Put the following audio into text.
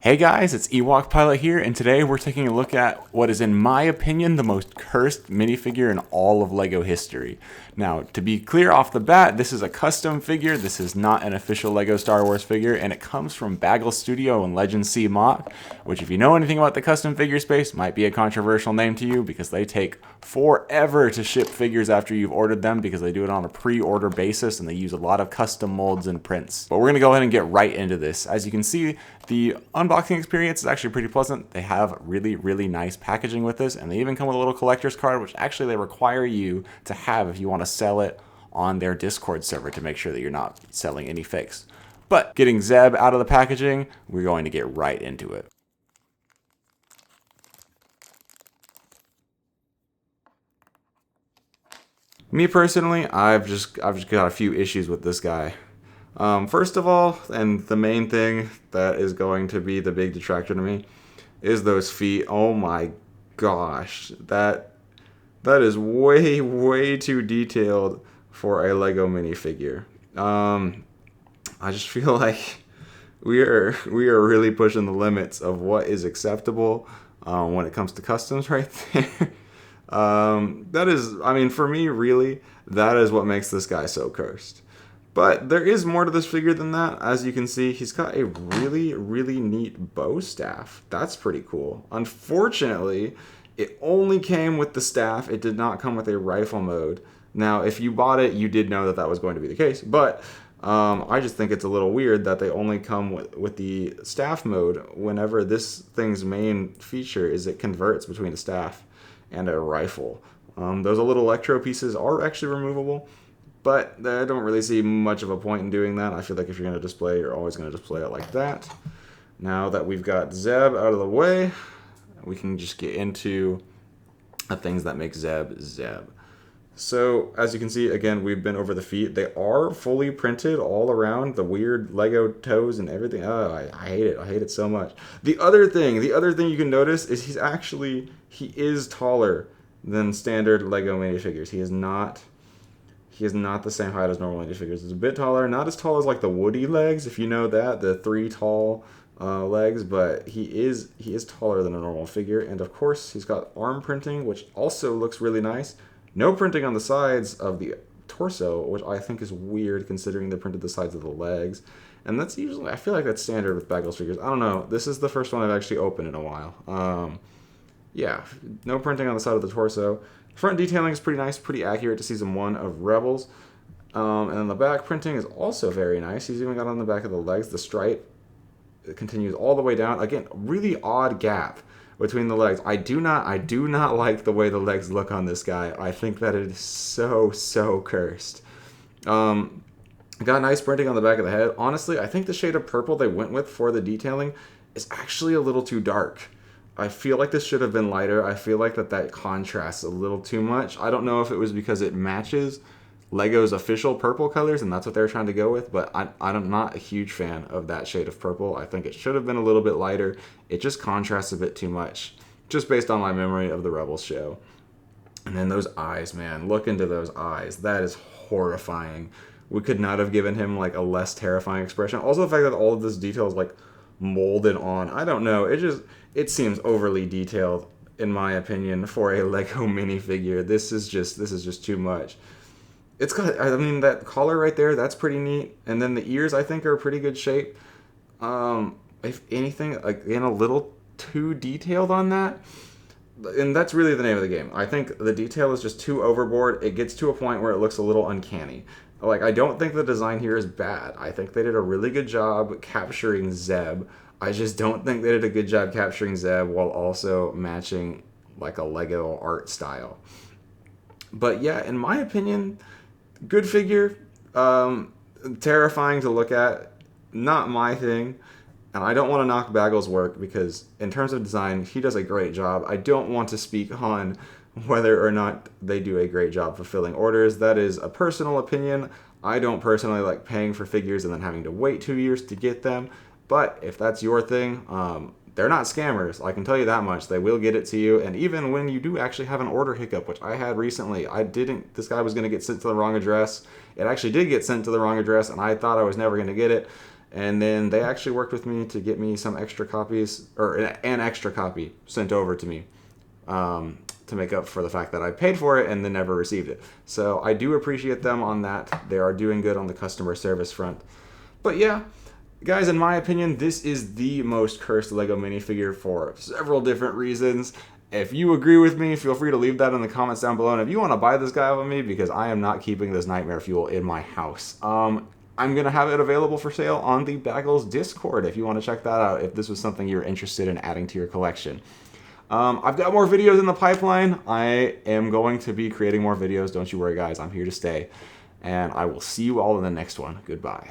Hey guys, it's Ewok Pilot here, and today we're taking a look at what is, in my opinion, the most cursed minifigure in all of LEGO history. Now, to be clear off the bat, this is a custom figure, this is not an official LEGO Star Wars figure, and it comes from Baggles Studio and Legend C MOC, which if you know anything about the custom figure space, might be a controversial name to you because they take forever to ship figures after you've ordered them because they do it on a pre-order basis and they use a lot of custom molds and prints. But we're going to go ahead and get right into this. As you can see, the unboxing experience is actually pretty pleasant. They have really nice packaging with this, and they even come with a little collector's card, which actually they require you to have if you want to sell it on their Discord server to make sure that you're not selling any fakes. But getting Zeb out of the packaging, we're going to get right into it. Me personally, I've just got a few issues with this guy. First of all, and the main thing that is going to be the big detractor to me, is those feet. Oh my gosh, that is way too detailed for a Lego minifigure. I just feel like we are really pushing the limits of what is acceptable when it comes to customs right there. That is, I mean, for me, really, that is what makes this guy so cursed. But there is more to this figure than that. As you can see, he's got a really neat bow staff. That's pretty cool. Unfortunately, it only came with the staff. It did not come with a rifle mode. Now, if you bought it, you did know that that was going to be the case. But I just think it's a little weird that they only come with the staff mode whenever this thing's main feature is it converts between a staff and a rifle. Those little electro pieces are actually removable, but I don't really see much of a point in doing that. I feel like if you're going to display, you're always going to display it like that. Now that we've got Zeb out of the way, we can just get into the things that make Zeb Zeb. So, as you can see, again, we've been over the feet. They are fully printed all around, the weird Lego toes and everything. Oh, I hate it. I hate it so much. The other thing you can notice is he is taller than standard Lego minifigures. He is not the same height as normal minifigures. He's a bit taller, not as tall as like the Woody legs, if you know that, the three tall legs, but he is taller than a normal figure. And of course, he's got arm printing, which also looks really nice. No printing on the sides of the torso, which I think is weird considering they printed the sides of the legs. And that's usually, I feel like that's standard with Baggles figures. I don't know. This is the first one I've actually opened in a while. Yeah, no printing on the side of the torso. Front detailing is pretty nice, pretty accurate to season 1 of Rebels. And then the back printing is also very nice. He's even got on the back of the legs. The stripe continues all the way down. Again, really odd gap between the legs. I do not like the way the legs look on this guy. I think that it is so cursed. Got nice printing on the back of the head. Honestly, I think the shade of purple they went with for the detailing is actually a little too dark. I feel like this should have been lighter. I feel like that contrasts a little too much. I don't know if it was because it matches Lego's official purple colors and that's what they're trying to go with, but I'm not a huge fan of that shade of purple. I think it should have been a little bit lighter. It just contrasts a bit too much, just based on my memory of the Rebels show. And then those eyes, man, look into those eyes. That is horrifying. We could not have given him like a less terrifying expression. Also the fact that all of this detail is like molded on. I don't know. It seems overly detailed in my opinion for a Lego minifigure. This is just too much. It's got, I mean, that collar right there, that's pretty neat. And then the ears, I think, are pretty good shape. If anything, again, a little too detailed on that. And that's really the name of the game. I think the detail is just too overboard. It gets to a point where it looks a little uncanny. Like, I don't think the design here is bad. I think they did a really good job capturing Zeb. I just don't think they did a good job capturing Zeb while also matching, like, a Lego art style. But yeah, in my opinion, good figure, terrifying to look at, not my thing, and I don't want to knock Baggles' work because in terms of design, he does a great job. I don't want to speak on whether or not they do a great job fulfilling orders. That is a personal opinion. I don't personally like paying for figures and then having to wait 2 years to get them, but if that's your thing, they're not scammers. I can tell you that much. They will get it to you. And even when you do actually have an order hiccup, which I had recently, this guy was going to get sent to the wrong address. It actually did get sent to the wrong address, and I thought I was never going to get it. And then they actually worked with me to get me some extra copies, or an extra copy sent over to me, to make up for the fact that I paid for it and then never received it. So I do appreciate them on that. They are doing good on the customer service front. But yeah, guys, in my opinion, this is the most cursed LEGO minifigure for several different reasons. If you agree with me, feel free to leave that in the comments down below. And if you want to buy this guy off of me, because I am not keeping this nightmare fuel in my house. I'm going to have it available for sale on the Baggles Discord if you want to check that out, if this was something you're interested in adding to your collection. I've got more videos in the pipeline. I am going to be creating more videos. Don't you worry, guys. I'm here to stay. And I will see you all in the next one. Goodbye.